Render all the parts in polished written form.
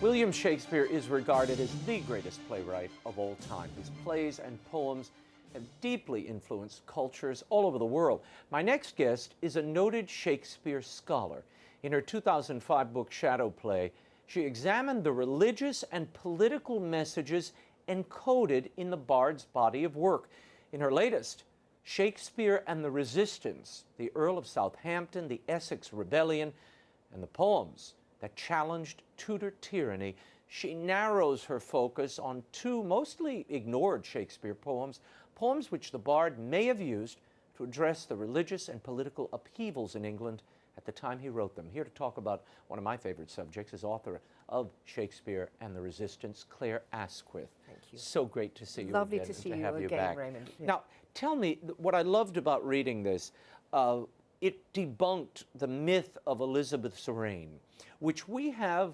William Shakespeare is regarded as the greatest playwright of all time. His plays and poems have deeply influenced cultures all over the world. My next guest is a noted Shakespeare scholar. In her 2005 book, Shadow Play, she examined the religious and political messages encoded in the bard's body of work. In her latest, Shakespeare and the Resistance, the Earl of Southampton, the Essex Rebellion, and the poems that challenged Tudor tyranny, she narrows her focus on two mostly ignored Shakespeare poems, poems which the bard may have used to address the religious and political upheavals in England at the time he wrote them. Here to talk about one of my favorite subjects is author of Shakespeare and the Resistance, Clare Asquith. Thank you. So great to see you Lovely again. to see and to you have you again, back. Raymond. Yeah. Now, tell me, what I loved about reading this, it debunked the myth of Elizabeth Serene, which we have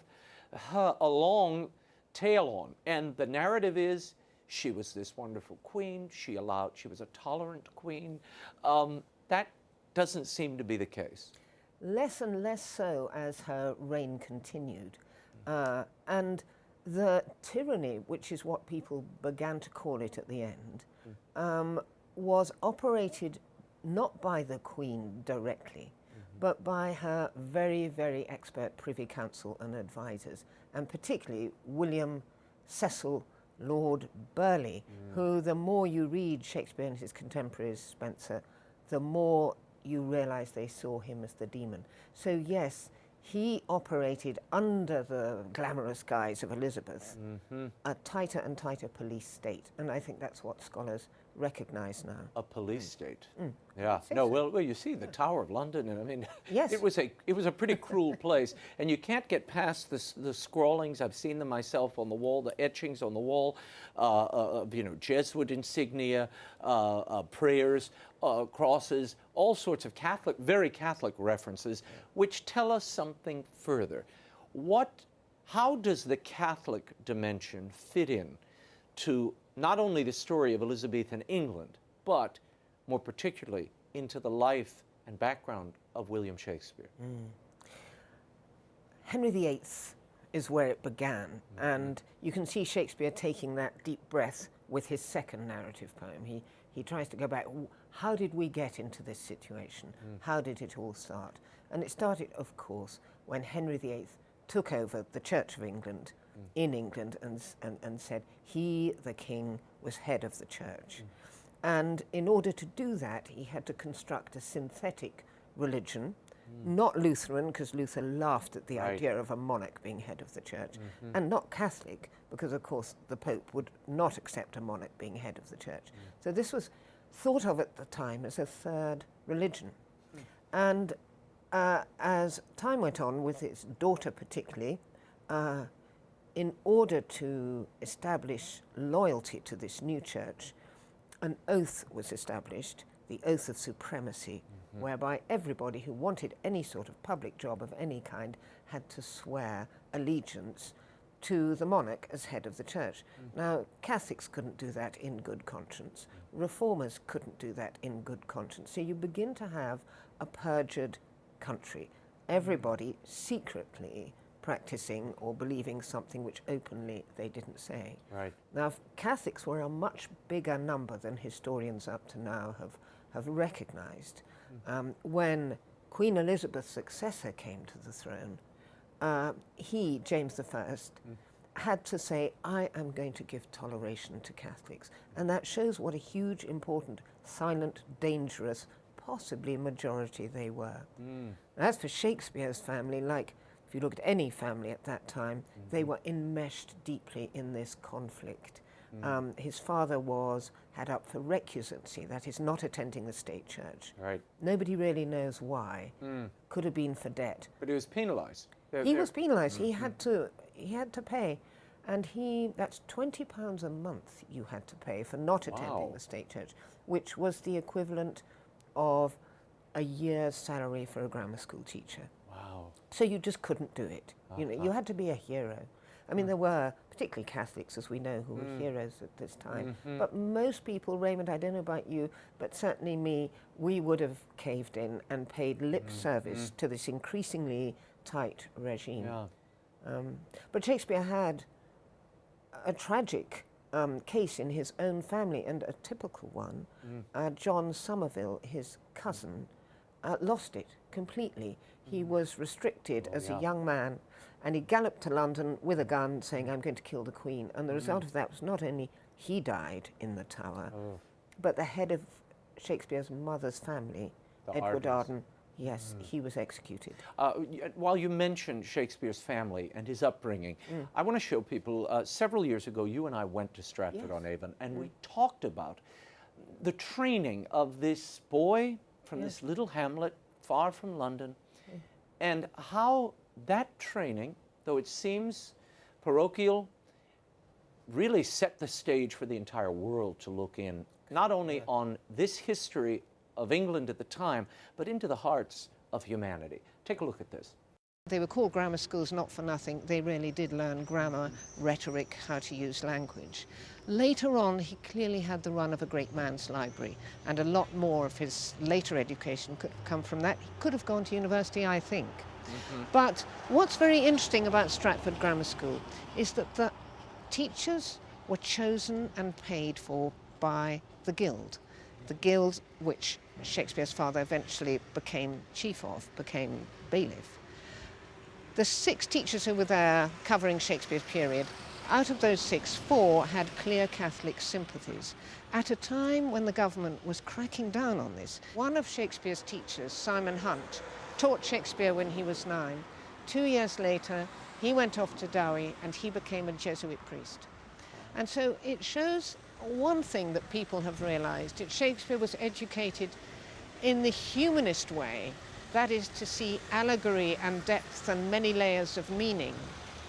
a long tale on. And the narrative is she was this wonderful queen, she was a tolerant queen. That doesn't seem to be the case. Less and less so as her reign continued. And the tyranny, which is what people began to call it at the end, was operated not by the Queen directly, but by her very, very expert Privy Council and advisors, and particularly William Cecil Lord Burleigh, who the more you read Shakespeare and his contemporaries, Spencer, the more you realize they saw him as the demon. So yes, he operated under the glamorous guise of Elizabeth, a tighter and tighter police state, and I think that's what scholars recognize now. A police state. Yeah. No. Well, you see the Tower of London, and I mean, yes. it was a pretty cruel place, and you can't get past the scrawlings. I've seen them myself on the wall, the etchings on the wall, Jesuit insignia, prayers, crosses, all sorts of Catholic, very Catholic references, which tell us something further. How does the Catholic dimension fit in to not only the story of Elizabethan England, but more particularly into the life and background of William Shakespeare? Henry VIII is where it began, and you can see Shakespeare taking that deep breath with his second narrative poem. He tries to go back, how did we get into this situation? How did it all start? And it started, of course, when Henry VIII took over the Church of England in England and said he, the king, was head of the church. And in order to do that, he had to construct a synthetic religion, not Lutheran, because Luther laughed at the idea of a monarch being head of the church, and not Catholic, because of course the Pope would not accept a monarch being head of the church. So this was thought of at the time as a third religion. And as time went on, with its daughter particularly, in order to establish loyalty to this new church, an oath was established, the oath of supremacy, whereby everybody who wanted any sort of public job of any kind had to swear allegiance to the monarch as head of the church. Now, Catholics couldn't do that in good conscience. Reformers couldn't do that in good conscience. So you begin to have a perjured country. Everybody secretly practicing or believing something which openly they didn't say. Right. Now, Catholics were a much bigger number than historians up to now have recognized. When Queen Elizabeth's successor came to the throne, he, James I, had to say, I am going to give toleration to Catholics. And that shows what a huge, important, silent, dangerous, possibly majority they were. As for Shakespeare's family, like if you look at any family at that time, they were enmeshed deeply in this conflict. His father had up for recusancy, that is not attending the state church. Right. Nobody really knows why. Could have been for debt. But he was penalized. He was penalized. He had to pay. And that's £20 a month you had to pay for not attending the state church, which was the equivalent of a year's salary for a grammar school teacher. Wow. So you just couldn't do it. You know, you had to be a hero. I mean, there were, particularly Catholics, as we know, who were heroes at this time. But most people, Raymond, I don't know about you, but certainly me, we would have caved in and paid lip service to this increasingly tight regime. Yeah. But Shakespeare had a tragic case in his own family, and a typical one. John Somerville, his cousin, lost it completely. He was restricted as a young man, and he galloped to London with a gun saying, I'm going to kill the Queen. And the result of that was not only he died in the Tower, but the head of Shakespeare's mother's family, Edward Arden, yes, he was executed. While you mentioned Shakespeare's family and his upbringing, I want to show people, several years ago, you and I went to Stratford on Avon, and we talked about the training of this boy from this little hamlet far from London, and how that training, though it seems parochial, really set the stage for the entire world to look in, not only on this history of England at the time, but into the hearts of humanity. Take a look at this. They were called grammar schools not for nothing. They really did learn grammar, rhetoric, how to use language. Later on, he clearly had the run of a great man's library, and a lot more of his later education could have come from that. He could have gone to university, I think. But what's very interesting about Stratford Grammar School is that the teachers were chosen and paid for by the guild which Shakespeare's father eventually became chief of, became bailiff. The 6 teachers who were there covering Shakespeare's period, out of those 6, 4 had clear Catholic sympathies at a time when the government was cracking down on this. One of Shakespeare's teachers, Simon Hunt, taught Shakespeare when he was 9. 2 years later, he went off to Dowie and he became a Jesuit priest. And so it shows one thing that people have realized, that Shakespeare was educated in the humanist way, that is to see allegory and depth and many layers of meaning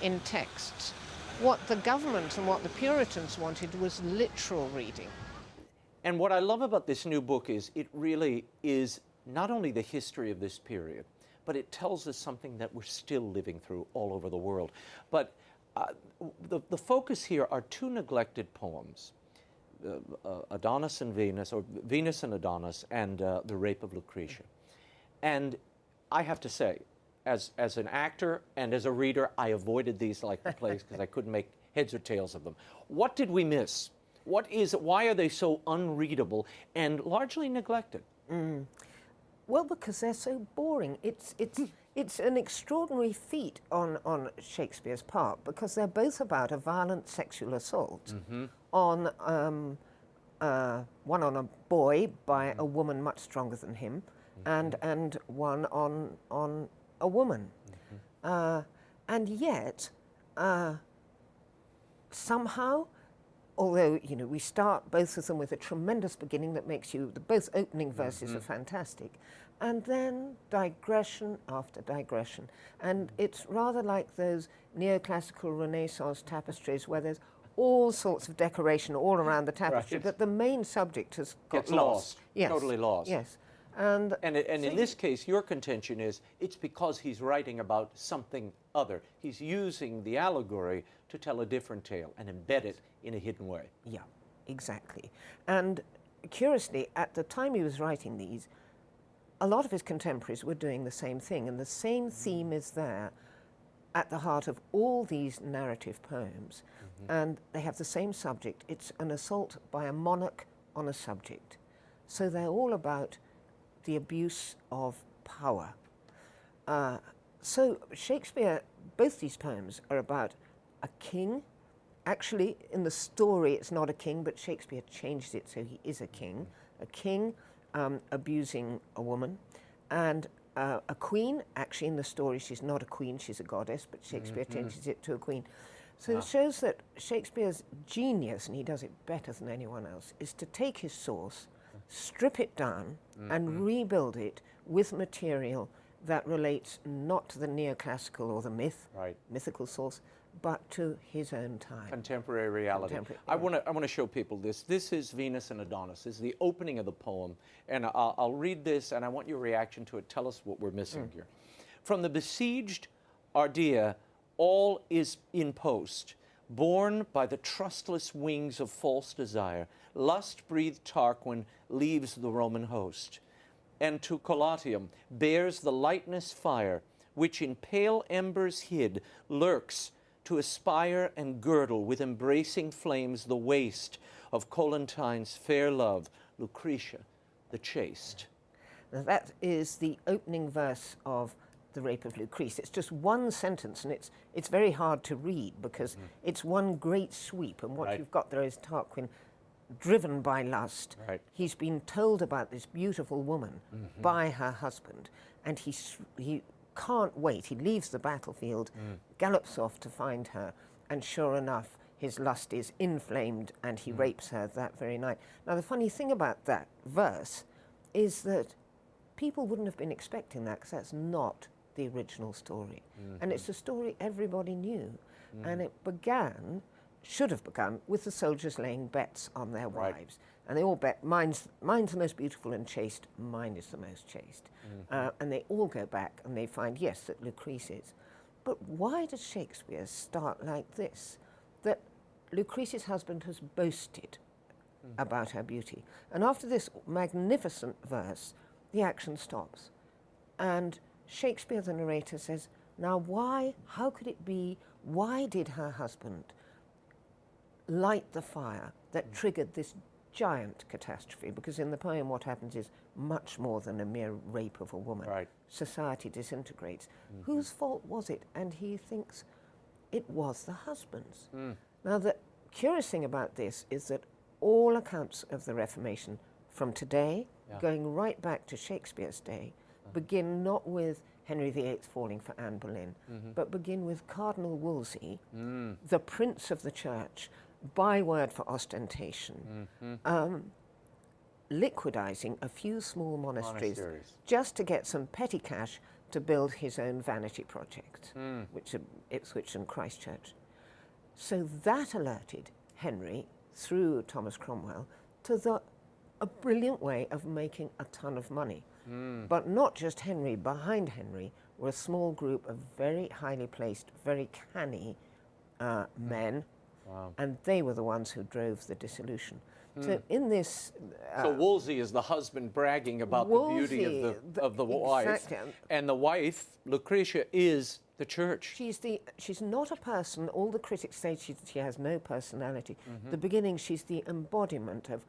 in texts. What the government and what the Puritans wanted was literal reading. And what I love about this new book is it really is not only the history of this period, but it tells us something that we're still living through all over the world. But the focus here are 2 neglected poems, Adonis and Venus, or Venus and Adonis, and the Rape of Lucretia. And I have to say, as an actor and as a reader, I avoided these like the plague because I couldn't make heads or tails of them. What did we miss? Why are they so unreadable and largely neglected? Well, because they're so boring. It's an extraordinary feat on Shakespeare's part, because they're both about a violent sexual assault on one on a boy by a woman much stronger than him, and one on a woman, and yet somehow, although we start both of them with a tremendous beginning that makes you, both opening verses are fantastic, and then digression after digression, and it's rather like those neoclassical Renaissance tapestries where there's all sorts of decoration all around the tapestry, but the main subject has got lost. Yes. Totally lost. Yes. And in this case, your contention is it's because he's writing about something other. He's using the allegory to tell a different tale and embed it in a hidden way. Yeah, exactly. And curiously, at the time he was writing these, a lot of his contemporaries were doing the same thing, and the same theme is there at the heart of all these narrative poems, and they have the same subject. It's an assault by a monarch on a subject. So they're all about the abuse of power. So Shakespeare, both these poems are about a king. Actually, in the story, it's not a king, but Shakespeare changed it so he is a king abusing a woman, and a queen. Actually, in the story, she's not a queen, she's a goddess, but Shakespeare changes it to a queen. So it shows that Shakespeare's genius, and he does it better than anyone else, is to take his source, strip it down, and rebuild it with material that relates not to the neoclassical or the mythical source, but to his own time. Contemporary reality. I want to show people this. This is Venus and Adonis. This is the opening of the poem, and I'll read this, and I want your reaction to it. Tell us what we're missing here. From the besieged Ardea, all is in post, borne by the trustless wings of false desire. Lust-breathed Tarquin leaves the Roman host, and to Colatium bears the lightness fire, which in pale embers hid, lurks to aspire and girdle with embracing flames the waist of Collantine's fair love, Lucretia the chaste. Now that is the opening verse of The Rape of Lucretia. It's just one sentence, and it's very hard to read because it's one great sweep, and what you've got there is Tarquin driven by lust. Right. He's been told about this beautiful woman by her husband, and he can't wait. He leaves the battlefield, gallops off to find her, and sure enough, his lust is inflamed, and he rapes her that very night. Now, the funny thing about that verse is that people wouldn't have been expecting that, because that's not the original story. And it's a story everybody knew. And it should have begun, with the soldiers laying bets on their wives. And they all bet, mine's the most beautiful and chaste, mine is the most chaste. And they all go back and they find, yes, that Lucretia's. But why does Shakespeare start like this? That Lucretia's husband has boasted about her beauty. And after this magnificent verse, the action stops. And Shakespeare, the narrator, says, now how could it be, why did her husband light the fire that triggered this giant catastrophe? Because in the poem what happens is much more than a mere rape of a woman. Right. Society disintegrates. Whose fault was it? And he thinks it was the husband's. Now the curious thing about this is that all accounts of the Reformation from today, going right back to Shakespeare's day, begin not with Henry VIII falling for Anne Boleyn, but begin with Cardinal Wolsey, the Prince of the Church, byword for ostentation, liquidizing a few small monasteries just to get some petty cash to build his own vanity project, which are Ipswich and Christchurch. So that alerted Henry, through Thomas Cromwell, to a brilliant way of making a ton of money. But not just Henry. Behind Henry were a small group of very highly placed, very canny men, and they were the ones who drove the dissolution. So in this... so Wolsey is the husband bragging about the beauty of the wife, exactly. And the wife, Lucretia, is the church. She's not a person. All the critics say she has no personality. The beginning, she's the embodiment of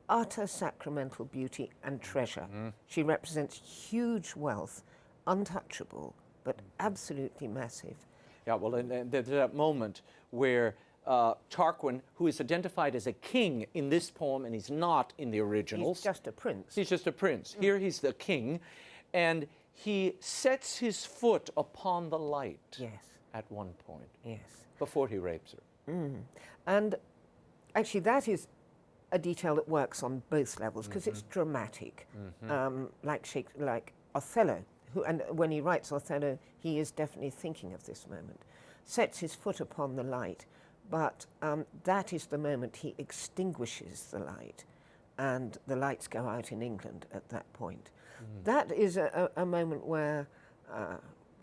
utter sacramental beauty and treasure. She represents huge wealth, untouchable, but absolutely massive. Yeah, well, and there's that moment where Tarquin, who is identified as a king in this poem, and he's not in the originals. He's just a prince. He's just a prince. Here he's the king, and he sets his foot upon the light at one point. Yes. Before he rapes her. And actually that is a detail that works on both levels, because it's dramatic, like Othello, and when he writes Othello, he is definitely thinking of this moment. Sets his foot upon the light, but that is the moment he extinguishes the light, and the lights go out in England at that point. That is a moment where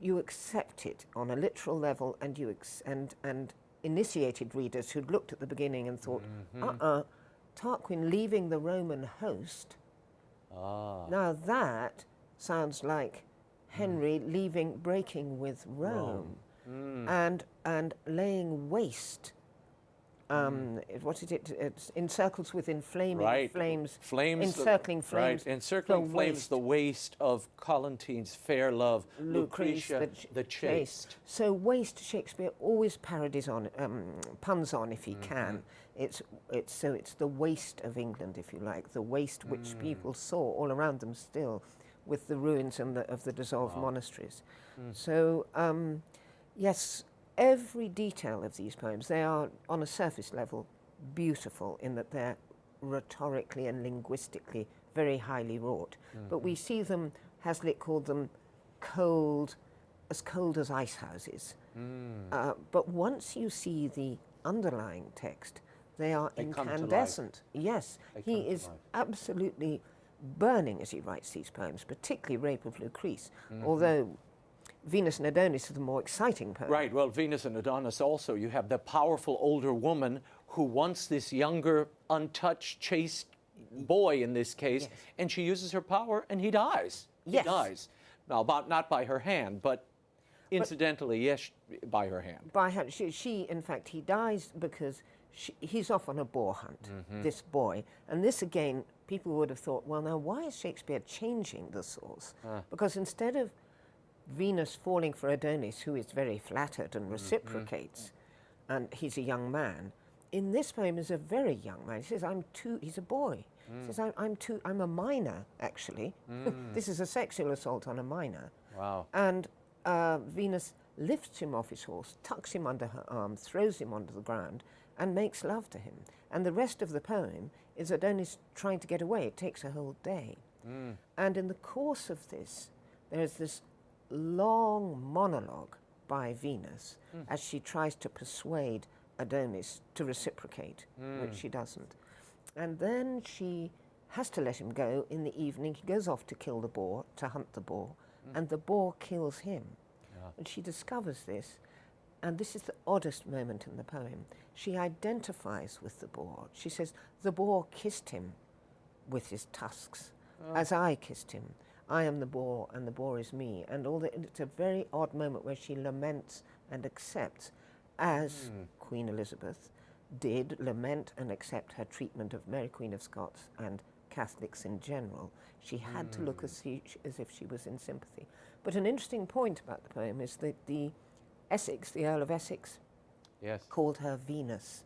you accept it on a literal level, and and initiated readers who'd looked at the beginning and thought, Tarquin leaving the Roman host. Now that sounds like Henry breaking with Rome. And laying waste. What is it? It's encircles with inflaming flames. Encircling flames. Encircling flames, the waist of Collantine's fair love, Lucretia the chaste. So waste, Shakespeare always parodies on, puns on if he can. It's the waste of England, if you like, the waste which people saw all around them still, with the ruins of the dissolved monasteries. So. Yes, every detail of these poems, they are, on a surface level, beautiful in that they're rhetorically and linguistically very highly wrought. But we see them, Hazlitt called them, as cold as ice houses. But once you see the underlying text, they are incandescent. Yes, he is absolutely burning as he writes these poems, particularly Rape of Lucretia, although Venus and Adonis are the more exciting poem. Right, well, Venus and Adonis also, you have the powerful older woman who wants this younger, untouched, chaste boy in this case, and she uses her power and he dies. He dies. Now, not by her hand, but Incidentally, yes, by her hand. By hand. She, in fact, he dies because he's off on a boar hunt, this boy. And this, again, people would have thought, well, now, why is Shakespeare changing the source? Because instead of Venus falling for Adonis, who is very flattered and reciprocates, and he's a young man, in this poem is a very young man. He says, he's a boy. He says, I'm a minor, actually. This is a sexual assault on a minor. Wow. And Venus lifts him off his horse, tucks him under her arm, throws him onto the ground, and makes love to him. And the rest of the poem is Adonis trying to get away. It takes a whole day. And in the course of this, there's this long monologue by Venus as she tries to persuade Adonis to reciprocate, which she doesn't. And then she has to let him go in the evening. He goes off to kill the boar, to hunt the boar, and the boar kills him. And she discovers this, and this is the oddest moment in the poem. She identifies with the boar. She says, the boar kissed him with his tusks, as I kissed him. I am the boar, and the boar is me. And it's a very odd moment where she laments and accepts, as Queen Elizabeth did lament and accept her treatment of Mary Queen of Scots and Catholics in general. She had to look as if she was in sympathy. But an interesting point about the poem is that the Earl of Essex, called her Venus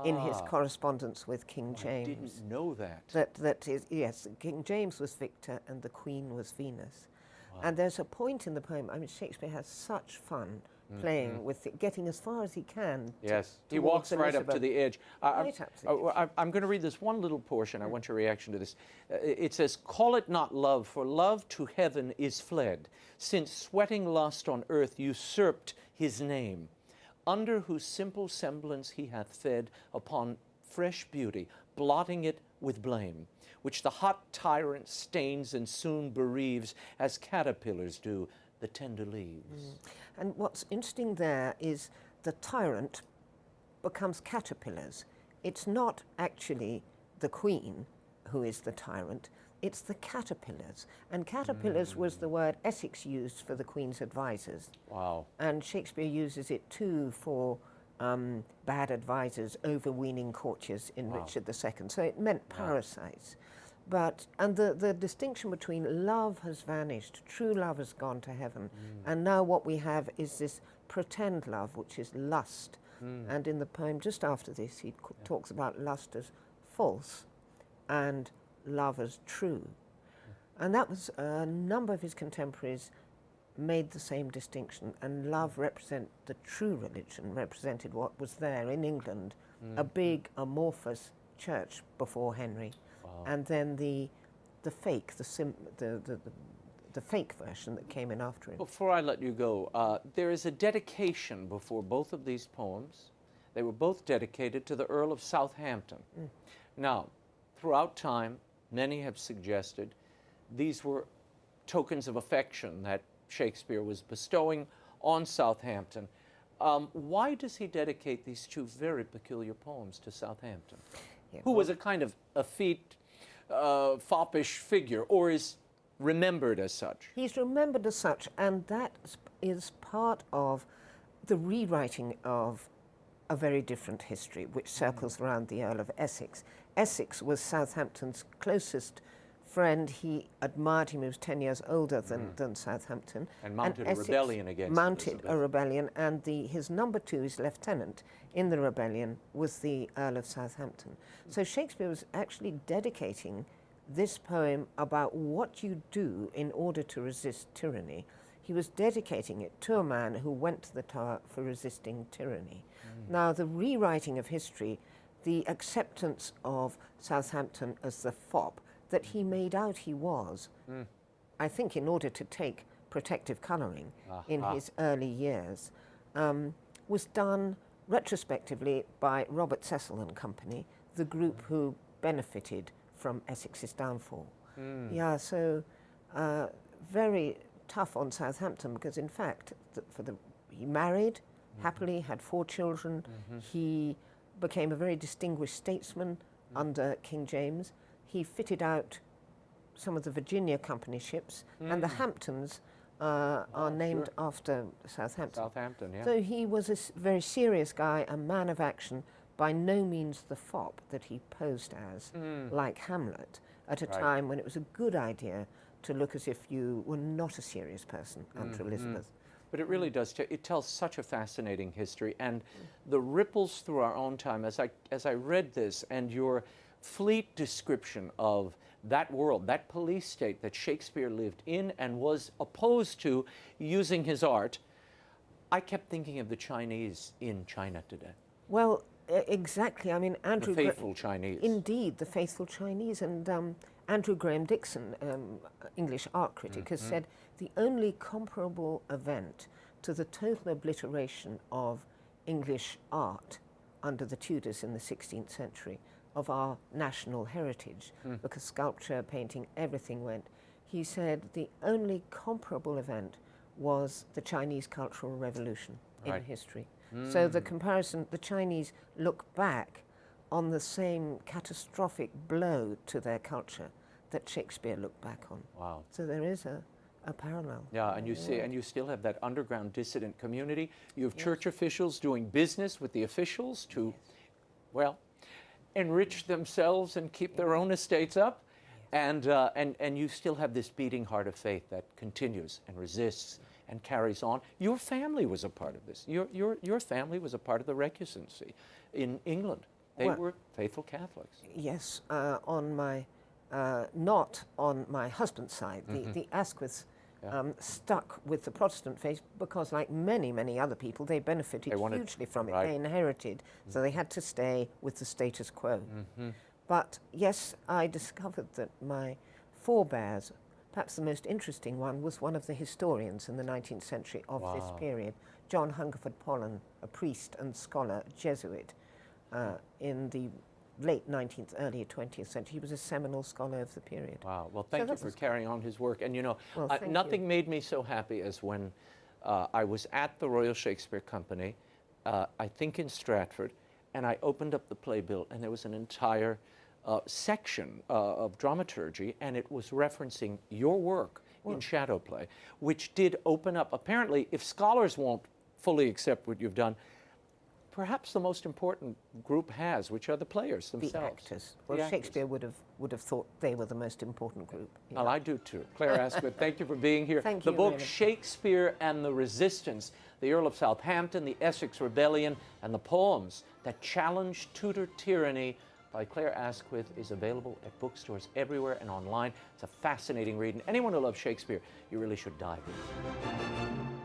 in his correspondence with King James. I didn't know that. That is, yes, King James was Victor and the Queen was Venus. And there's a point in the poem, I mean, Shakespeare has such fun playing with it, getting as far as he can. He walks right up to the edge. Right up to the edge. I'm going to read this one little portion. I want your reaction to this. It says, "Call it not love, for love to heaven is fled, since sweating lust on earth usurped his name, under whose simple semblance he hath fed upon fresh beauty, blotting it with blame, which the hot tyrant stains and soon bereaves, as caterpillars do the tender leaves." And what's interesting there is the tyrant becomes caterpillars. It's not actually the queen who is the tyrant, it's the caterpillars. And caterpillars was the word Essex used for the queen's advisors. Wow. And Shakespeare uses it too for bad advisors overweening courtiers in Richard II. So it meant parasites. And the distinction between love has vanished, true love has gone to heaven, and now what we have is this pretend love, which is lust. And in the poem just after this, he talks about lust as false and love as true. And that was a number of his contemporaries made the same distinction, and love represented the true religion, represented what was there in England, a big amorphous church before Henry. And then the fake, the fake version that came in after him. Before I let you go, there is a dedication before both of these poems. They were both dedicated to the Earl of Southampton. Now, throughout time, many have suggested these were tokens of affection that Shakespeare was bestowing on Southampton. Why does he dedicate these two very peculiar poems to Southampton, who was a kind of effete, foppish figure, or is remembered as such? He's remembered as such, and that is part of the rewriting of a very different history, which circles around the Earl of Essex. Essex was Southampton's closest friend. He admired him. He was 10 years older than Southampton. And mounted a rebellion against Mounted a rebellion, and his number two, his lieutenant in the rebellion, was the Earl of Southampton. So Shakespeare was actually dedicating this poem about what you do in order to resist tyranny. He was dedicating it to a man who went to the Tower for resisting tyranny. Now, the rewriting of history, the acceptance of Southampton as the fop that he made out he was, I think in order to take protective colouring in his early years, was done retrospectively by Robert Cecil and Company, the group who benefited from Essex's downfall. Yeah, so very tough on Southampton, because in fact, he married happily, had 4 children. He became a very distinguished statesman under King James. He fitted out some of the Virginia company ships, and the Hamptons are named sure. after Southampton. Southampton, yeah. So he was a very serious guy, a man of action, by no means the fop that he posed as, like Hamlet, at a Right. time when it was a good idea to look as if you were not a serious person under Elizabeth. But it really does. It tells such a fascinating history, and the ripples through our own time. As I read this, and your fleet description of that world, that police state that Shakespeare lived in and was opposed to using his art, I kept thinking of the Chinese in China today. Well, exactly. I mean, Andrew. The faithful Chinese. Indeed, the faithful Chinese. And Andrew Graham Dixon, English art critic, has said the only comparable event to the total obliteration of English art under the Tudors in the 16th century, of our national heritage, because sculpture, painting, everything went. He said the only comparable event was the Chinese Cultural Revolution in history. So the comparison, the Chinese look back on the same catastrophic blow to their culture that Shakespeare looked back on. Wow. So there is a parallel. Yeah, and you see, and you still have that underground dissident community. You have church officials doing business with the officials to, well, enrich themselves and keep their own estates up. And you still have this beating heart of faith that continues and resists and carries on. Your family was a part of this. Your family was a part of the recusancy in England. They were faithful Catholics. Yes, on my, not on my husband's side. The Asquiths stuck with the Protestant faith because, like many, many other people, they benefited hugely from it. They inherited, so they had to stay with the status quo. But yes, I discovered that my forebears, perhaps the most interesting one, was one of the historians in the 19th century of this period, John Hungerford Pollen, a priest and scholar, Jesuit, in the late 19th, early 20th century. He was a seminal scholar of the period. Wow. Well, thank you for carrying on his work. And you know, nothing made me so happy as when I was at the Royal Shakespeare Company, I think in Stratford, and I opened up the playbill, and there was an entire section of dramaturgy, and it was referencing your work in shadow play, which did open up, apparently, if scholars won't fully accept what you've done, perhaps the most important group has, which are the players themselves. The actors. Well, Shakespeare would have thought they were the most important group. Well, I do too. Clare Asquith, thank you for being here. Thank you. The book, Raymond. Shakespeare and the Resistance, the Earl of Southampton, the Essex Rebellion, and the poems that challenged Tudor tyranny by Clare Asquith, is available at bookstores everywhere and online. It's a fascinating read, and anyone who loves Shakespeare, you really should dive in.